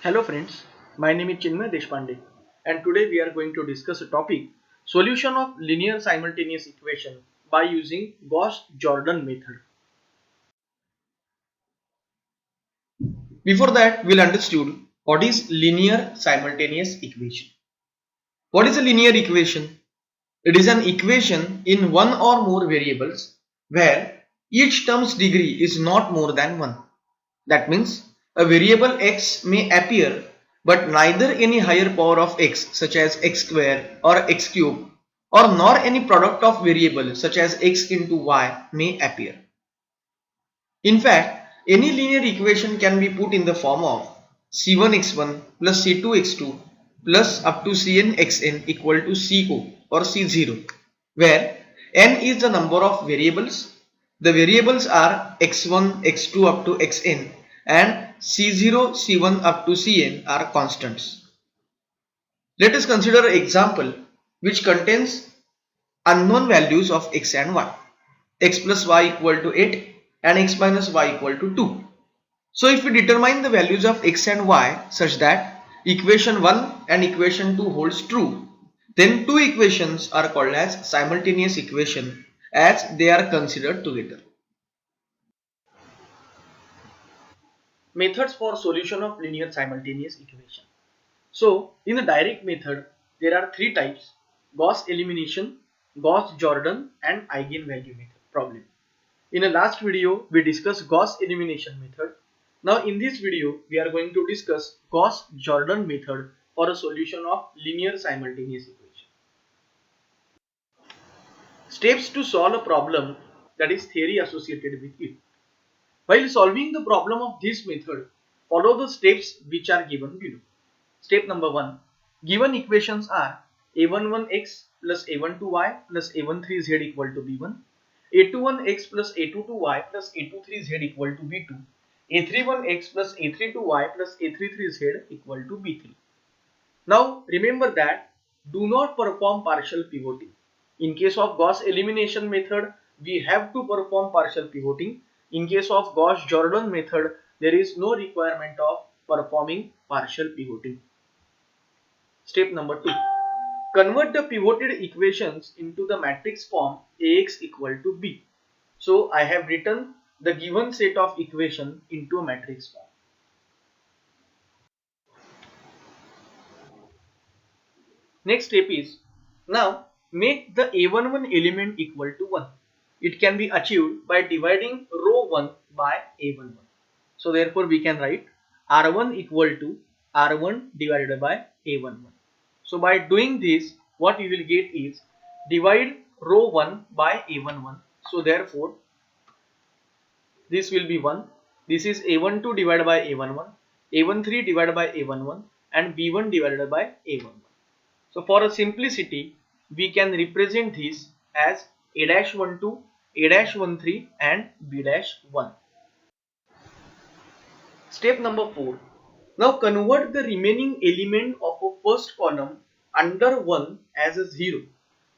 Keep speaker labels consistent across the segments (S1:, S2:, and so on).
S1: Hello friends, my name is Chinmay Deshpande and today we are going to discuss a topic solution of linear simultaneous equation by using Gauss Jordan method. Before that we'll understood what is linear simultaneous equation. What is a linear equation? It is an equation in one or more variables where each term's degree is not more than 1. That means a variable x may appear but neither any higher power of x such as x square or x cube or nor any product of variables such as x into y may appear. In fact, any linear equation can be put in the form of c1x1 plus c2x2 plus up to cnxn equal to co or c0, where n is the number of variables. The variables are x1, x2 up to xn and c0, c1 up to cn are constants. Let us consider an example which contains unknown values of x and y. X plus y equal to 8 and x minus y equal to 2. So if we determine the values of x and y such that equation 1 and equation 2 holds true, then two equations are called as simultaneous equation as they are considered together. Methods for solution of linear simultaneous equation. So in the direct method there are three types: Gauss elimination, Gauss Jordan and eigenvalue method problem. In the last video we discussed Gauss elimination method. Now in this video we are going to discuss Gauss Jordan method for a solution of linear simultaneous equation. Steps to solve a problem, that is theory associated with it. While solving the problem of this method, follow the steps which are given below. Step number 1. Given equations are a11x plus a12y plus a13z equal to b1, a21x plus a22y plus a23z equal to b2, a31x plus a32y plus a33z equal to b3. Now remember that do not perform partial pivoting. In case of Gauss elimination method, we have to perform partial pivoting. In case of Gauss Jordan method, there is no requirement of performing partial pivoting. Step number 2. Convert the pivoted equations into the matrix form Ax equal to b. So I have written the given set of equation into a matrix form. Next step is, now make the a11 element equal to 1. It can be achieved by dividing row 1 by a11. So therefore we can write r1 equal to r1 divided by a11. So by doing this, what you will get is divide row 1 by a11. So therefore this will be 1. This is a12 divided by a11, a13 divided by a11 and b1 divided by a11. So for a simplicity, we can represent this as a-12, a-13 and b-1. Step number 4. Now convert the remaining element of a first column under 1 as a 0.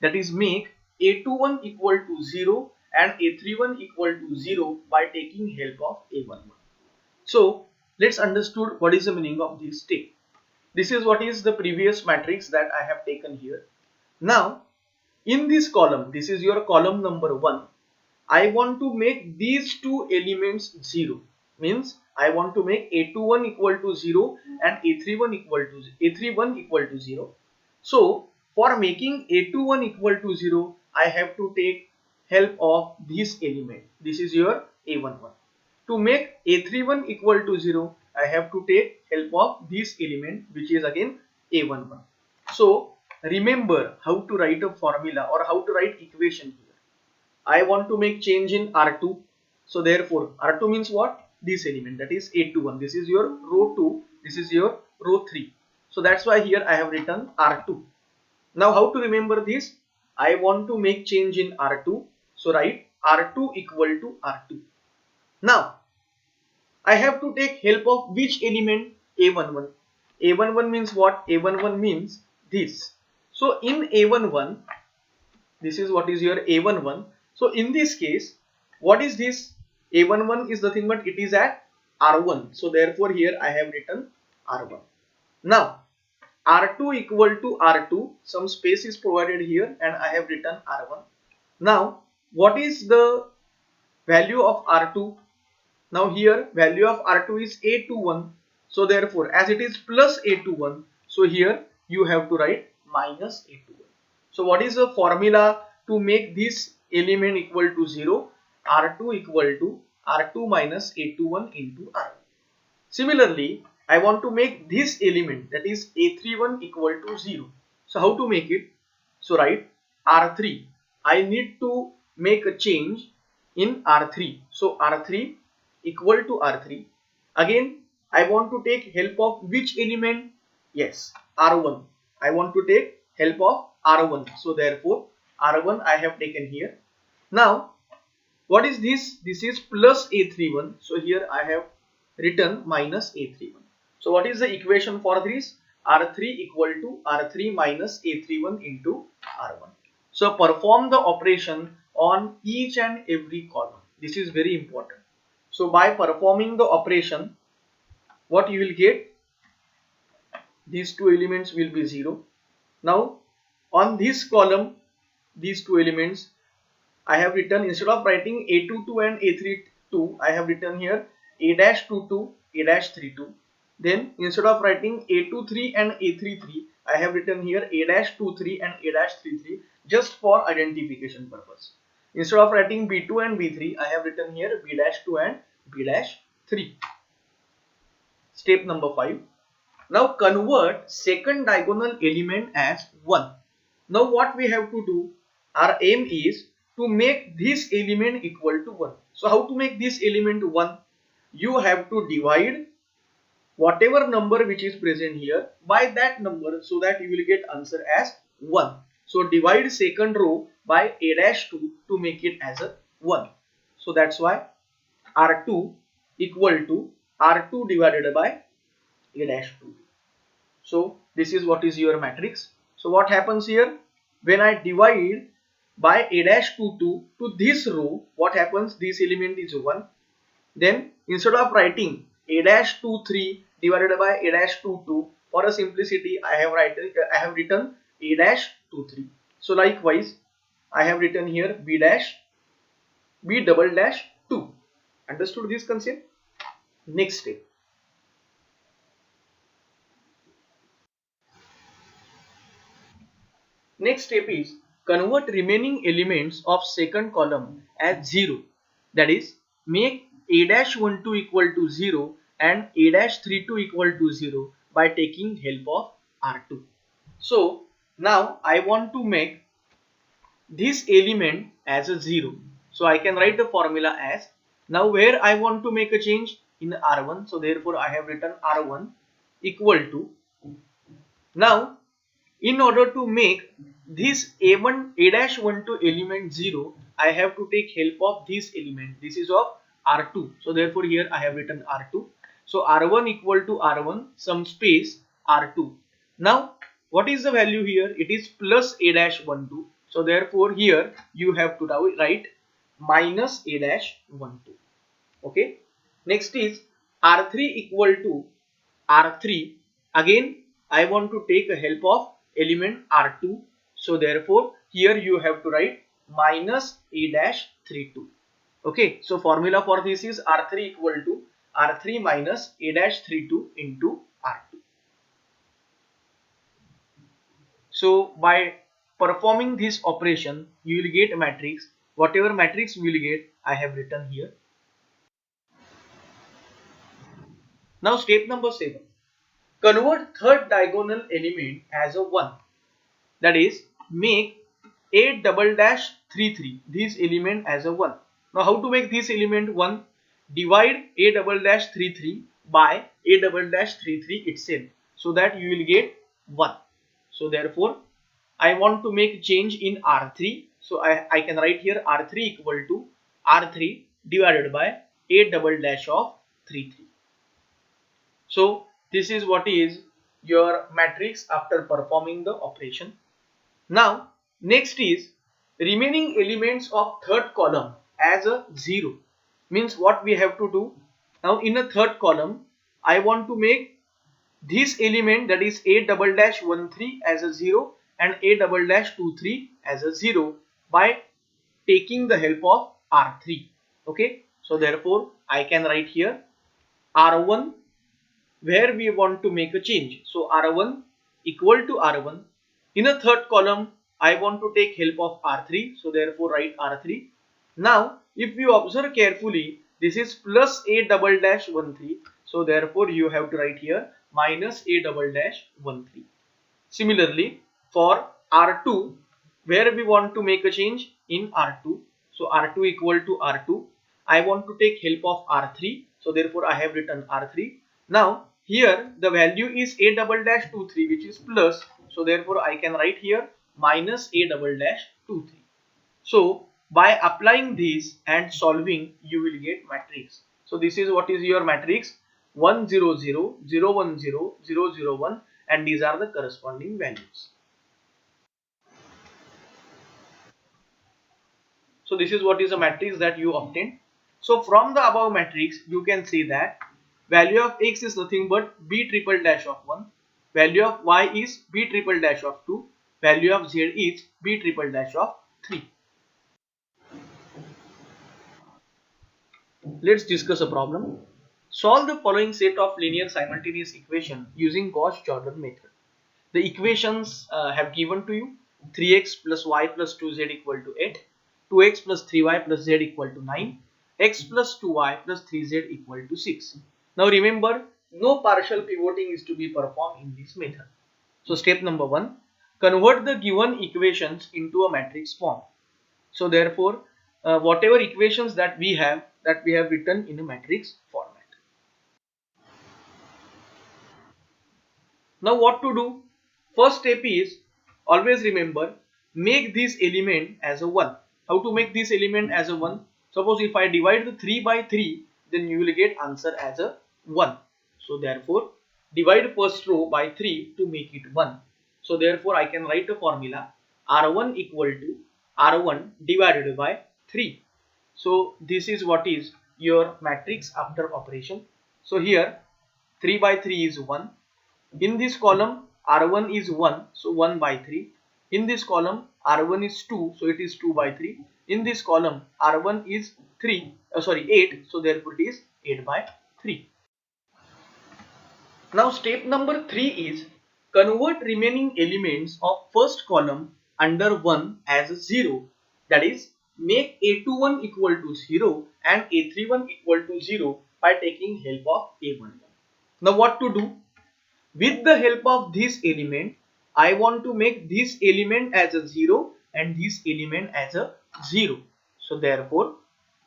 S1: That is, make a21 equal to 0 and a31 equal to 0 by taking help of a11. So let's understood what is the meaning of this step. This is what is the previous matrix that I have taken here. Now in this column, this is your column number 1. I want to make these two elements 0. Means I want to make a21 equal to 0 and a31 equal to 0. So for making a21 equal to 0, I have to take help of this element. This is your a11. To make a31 equal to 0, I have to take help of this element, which is again a11. So remember how to write a formula or how to write equation here. I want to make change in R2. So therefore R2 means what? This element, that is a21. This is your row 2. This is your row 3. So that's why here I have written R2. Now how to remember this? I want to make change in R2. So write R2 equal to R2. Now I have to take help of which element? A11. A11 means what? A11 means this. So in A11, this is what is your A11. So in this case, what is this? A11 is nothing but it is at R1. So therefore here I have written R1. Now R2 equal to R2, some space is provided here and I have written R1. Now what is the value of R2? Now here value of R2 is A21. So therefore as it is plus A21, so here you have to write minus A21. So what is the formula to make this element equal to 0? R2 equal to R2 minus A21 into R1. Similarly, I want to make this element, that is A31, equal to 0. So how to make it? So write R3. I need to make a change in R3. So R3 equal to R3. Again, I want to take help of which element? Yes, R1. I want to take help of R1. So therefore R1 I have taken here. Now what is this? This is plus A31. So here I have written minus A31. So what is the equation for this? R3 equal to R3 minus A31 into R1. So perform the operation on each and every column. This is very important. So by performing the operation, what you will get? These two elements will be 0. Now on this column, these two elements, I have written, instead of writing A22 and A32, I have written here A-22, A-32. Then instead of writing A23 and A33, I have written here A-23 and A-33 just for identification purpose. Instead of writing B2 and B3, I have written here B-2 and B-3. Step number 5. Now convert second diagonal element as 1. Now what we have to do? Our aim is to make this element equal to 1. So how to make this element 1? You have to divide whatever number which is present here by that number, so that you will get answer as 1. So divide second row by A-2 to make it as a 1. So that's why R2 equal to R2 divided by A-2. So this is what is your matrix. So what happens here? When I divide by A-22 to this row, what happens? This element is 1. Then instead of writing A-23 divided by A-22, for a simplicity I have written A-23. So likewise I have written here B-2. Understood this concept? Next step. Next step is convert remaining elements of second column as 0. That is, make A-12 equal to 0 and A-32 equal to 0 by taking help of R2. So now I want to make this element as a 0. So I can write the formula as, now where I want to make a change in R1. So therefore I have written R1 equal to, now in order to make this A-12 element 0, I have to take help of this element. This is of R2. So therefore here I have written R2. So R1 equal to R1, some space R2. Now what is the value here? It is plus A-12. So therefore here you have to write minus A-12. Okay. Next is R3 equal to R3. Again I want to take a help of element R2. So therefore here you have to write minus A-32. Okay. So formula for this is R3 equal to R3 minus A-32 into R2. So by performing this operation, you will get a matrix. Whatever matrix you will get, I have written here. Now step number 7. Convert third diagonal element as a 1. That is, make A-33, this element as a 1. Now how to make this element 1? Divide A-33 by A-33 itself, so that you will get 1. So therefore I want to make change in R3. So I can write here R3 equal to R3 divided by A-33. So this is what is your matrix after performing the operation. Now next is remaining elements of third column as a 0. Means what we have to do? Now in a third column I want to make this element, that is a double dash 1 3 as a 0 and a double dash 2 3 as a 0 by taking the help of R3. Okay, so therefore I can write here R1 where we want to make a change. So R1 equal to R1. In a third column, I want to take help of R3. So therefore write R3. Now, if you observe carefully, this is plus a double dash 1 3. So therefore you have to write here minus a double dash 1 3. Similarly, for R2, where we want to make a change in R2. So R2 equal to R2. I want to take help of R3. So therefore I have written R3. Now here the value is a double dash 2 3, which is plus. So therefore I can write here minus a double dash 2 3. So by applying this and solving, you will get matrix. So this is what is your matrix: 1 0 0 0 1 0 0 0 1, and these are the corresponding values. So this is what is a matrix that you obtain. So from the above matrix, you can see that value of x is nothing but b triple dash of 1, value of y is b triple dash of 2, value of z is b triple dash of 3. Let's discuss a problem. Solve the following set of linear simultaneous equation using Gauss Jordan method. The equations have given to you: 3x plus y plus 2z equal to 8, 2x plus 3y plus z equal to 9, x plus 2y plus 3z equal to 6. Now remember, no partial pivoting is to be performed in this method. So step number 1, convert the given equations into a matrix form. So therefore, whatever equations that we have written in a matrix format. Now what to do? First step is, always remember, make this element as a 1. How to make this element as a 1? Suppose if I divide the 3 by 3, then you will get answer as a 1. So therefore, divide first row by 3 to make it 1. So therefore, I can write a formula: R1 equal to R1 divided by 3. So this is what is your matrix after operation. So here 3 by 3 is 1. In this column R1 is 1, so 1 by 3. In this column R1 is 2, so it is 2 by 3. In this column R1 is 8, so therefore it is 8 by 3. Now step number 3 is convert remaining elements of first column under 1 as 0. That is, make A21 equal to 0 and A31 equal to 0 by taking help of A11. Now what to do? With the help of this element, I want to make this element as a 0 and this element as a 0. So therefore,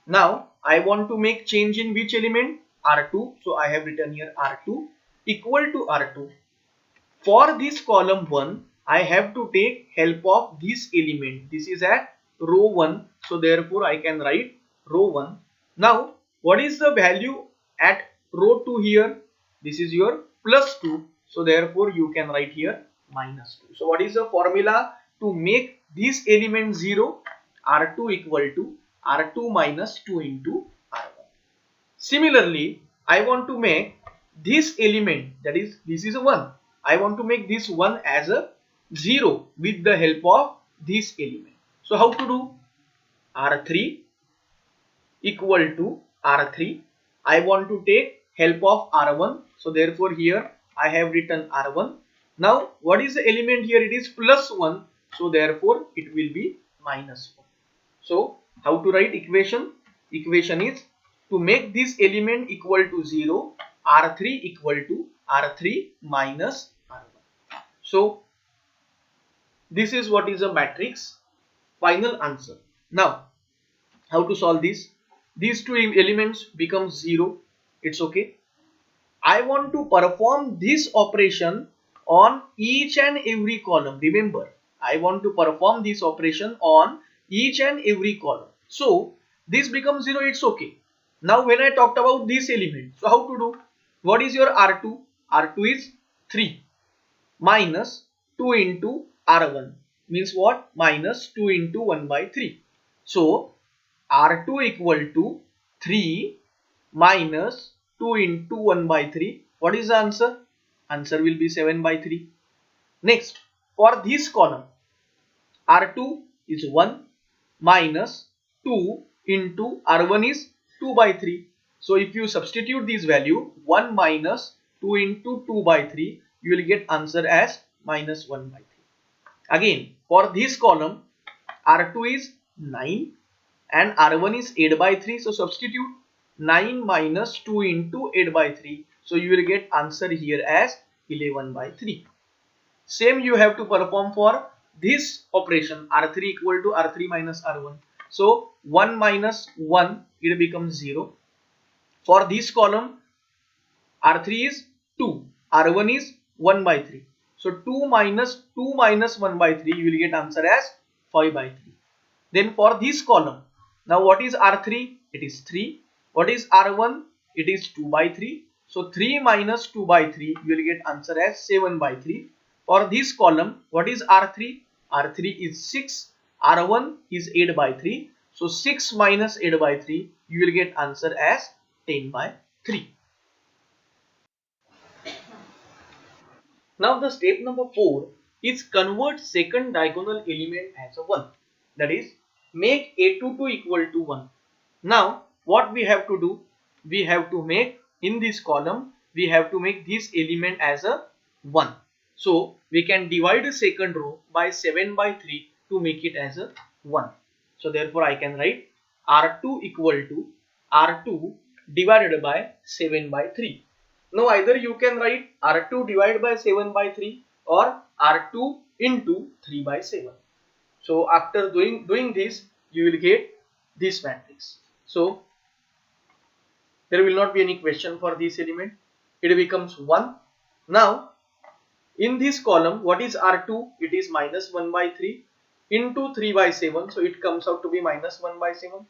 S1: now I want to make change in which element? R2. So I have written here R2 equal to R2. For this column 1, I have to take help of this element. This is at row 1. So therefore, I can write row 1. Now, what is the value at row 2 here? This is your plus 2. So therefore, you can write here minus 2. So what is the formula to make this element 0? R2 equal to R2 minus 2 into R1. Similarly, I want to make this element, that is, this is a 1. I want to make this 1 as a 0 with the help of this element. So how to do? R3 equal to R3. I want to take help of R1. So therefore here I have written R1. Now what is the element here? It is plus 1. So therefore it will be minus 1. So how to write equation? Equation is, to make this element equal to 0, R3 equal to R3 minus R1. So this is what is a matrix. Final answer. Now how to solve this? These two elements become 0. It's okay. I want to perform this operation on each and every column. Remember, I want to perform this operation on each and every column. So this becomes 0. It's okay. Now when I talked about this element, so how to do? What is your R2? R2 is 3 minus 2 into R1 means what? Minus 2 into 1 by 3. So R2 equal to 3 minus 2 into 1 by 3. What is the answer? Answer will be 7 by 3. Next, for this column, R2 is 1 minus 2 into R1 is 2 by 3. So if you substitute this value 1 minus 2 into 2 by 3, you will get answer as minus 1 by 3. Again, for this column, R2 is 9 and R1 is 8 by 3. So substitute 9 minus 2 into 8 by 3. So you will get answer here as 11 by 3. Same you have to perform for this operation, R3 equal to R3 minus R1. So 1 minus 1, it becomes 0. For this column, R3 is 2, R1 is 1 by 3. So 2 minus 1 by 3, you will get answer as 5 by 3. Then for this column, now what is R3? It is 3. What is R1? It is 2 by 3. So 3 minus 2 by 3, you will get answer as 7 by 3. For this column, what is R3? R3 is 6. R1 is 8 by 3. So 6 minus 8 by 3, you will get answer as 10 by 3. Now the step number 4 is convert second diagonal element as a 1. That is, make A22 equal to 1. Now what we have to do? We have to make in this column, we have to make this element as a 1. So we can divide the second row by 7 by 3 to make it as a 1. So therefore I can write R2 equal to R2 divided by 7 by 3. Now either you can write R2 divided by 7 by 3 or R2 into 3 by 7. So after doing this, you will get this matrix. So there will not be any question for this element. It becomes 1. Now in this column, what is R2? It is minus 1 by 3 into 3 by 7. So it comes out to be minus 1 by 7.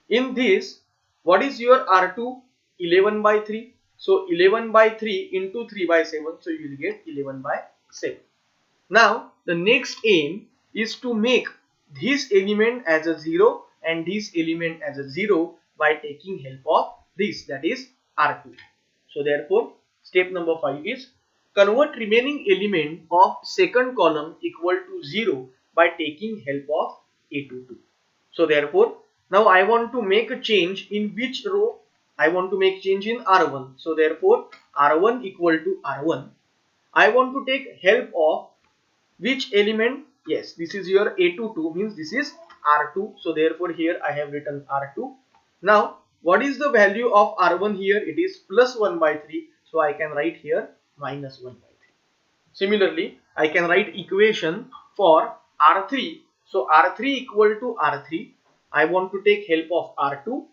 S1: In this, what is your R2? 11 by 3. So 11 by 3 into 3 by 7. So you will get 11 by 7. Now the next aim is to make this element as a 0 and this element as a 0 by taking help of this, that is R2. So therefore step number 5 is convert remaining element of second column equal to 0 by taking help of A22. So therefore now I want to make a change in which row? I want to make change in R1. So therefore R1 equal to R1. I want to take help of which element? Yes, this is your A22, means this is R2. So therefore here I have written R2. Now what is the value of R1 here? It is plus 1 by 3. So I can write here minus 1 by 3. Similarly, I can write equation for R3. So R3 equal to R3. I want to take help of R2.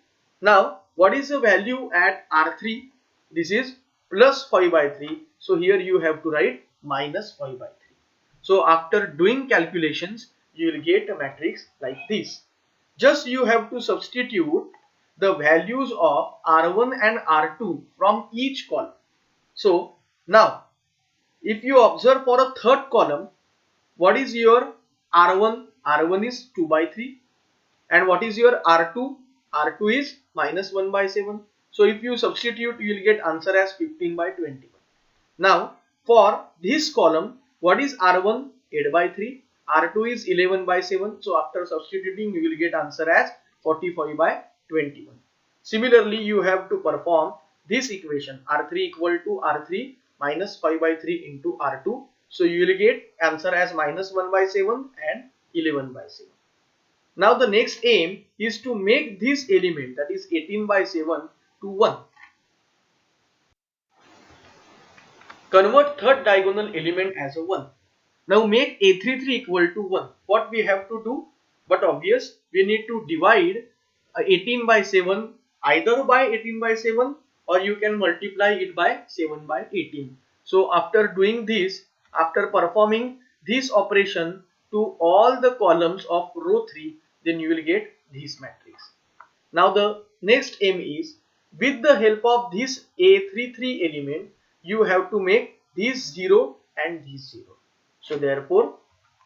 S1: Now what is the value at R3? This is plus 5 by 3. So here you have to write minus 5 by 3. So after doing calculations, you will get a matrix like this. Just you have to substitute the values of R1 and R2 from each column. So now if you observe for a third column, what is your R1? R1 is 2 by 3. And what is your R2? R2 is minus 1 by 7. So if you substitute, you will get answer as 15 by 21. Now for this column, what is R1? 8 by 3. R2 is 11 by 7. So after substituting, you will get answer as 45 by 21. Similarly, you have to perform this equation R3 equal to R3 minus 5 by 3 into R2. So you will get answer as minus 1 by 7 and 11 by 7. Now the next aim is to make this element, that is 18 by 7, to 1. Convert third diagonal element as a 1. Now make A33 equal to 1. What we have to do? But obvious, we need to divide 18 by 7 either by 18 by 7 or you can multiply it by 7 by 18. So after doing this, after performing this operation to all the columns of row 3, then you will get this matrix. Now the next aim is, with the help of this A33 element, you have to make this 0 and this 0. So therefore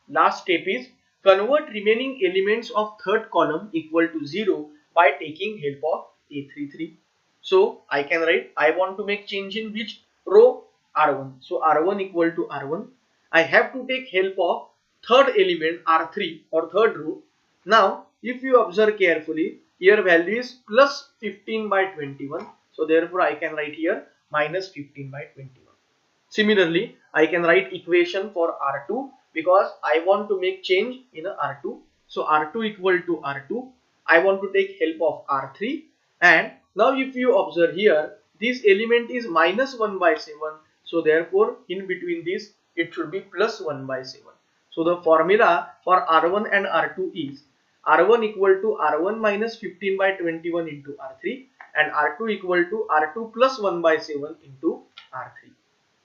S1: last step is convert remaining elements of third column equal to 0 by taking help of A33. So I can write, I want to make change in which row? R1. So R1 equal to R1. I have to take help of third element R3 or third row. Now if you observe carefully, here value is plus 15 by 21. So therefore I can write here minus 15 by 21. Similarly, I can write equation for R2 because I want to make change in a R2. So R2 equal to R2. I want to take help of R3, and now if you observe here, this element is minus 1 by 7. So therefore in between this it should be plus 1 by 7. So the formula for R1 and R2 is R1 equal to R1 minus 15 by 21 into R3 and R2 equal to R2 plus 1 by 7 into R3.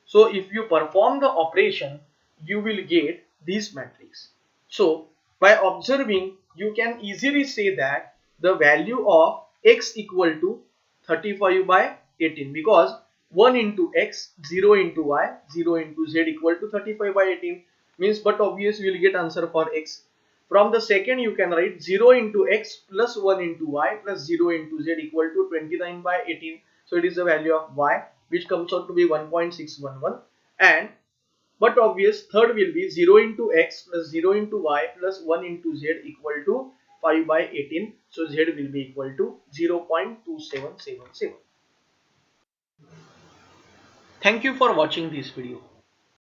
S1: So if you perform the operation, you will get this matrix. So by observing, you can easily say that the value of x equal to 35 by 18 because 1 into x, 0 into y, 0 into z equal to 35 by 18 means, but obviously you will get answer for x. From the second you can write 0 into x plus 1 into y plus 0 into z equal to 29 by 18. So it is the value of y, which comes out to be 1.611, and but obvious third will be 0 into x plus 0 into y plus 1 into z equal to 5 by 18. So z will be equal to 0.2777. Thank you for watching this video.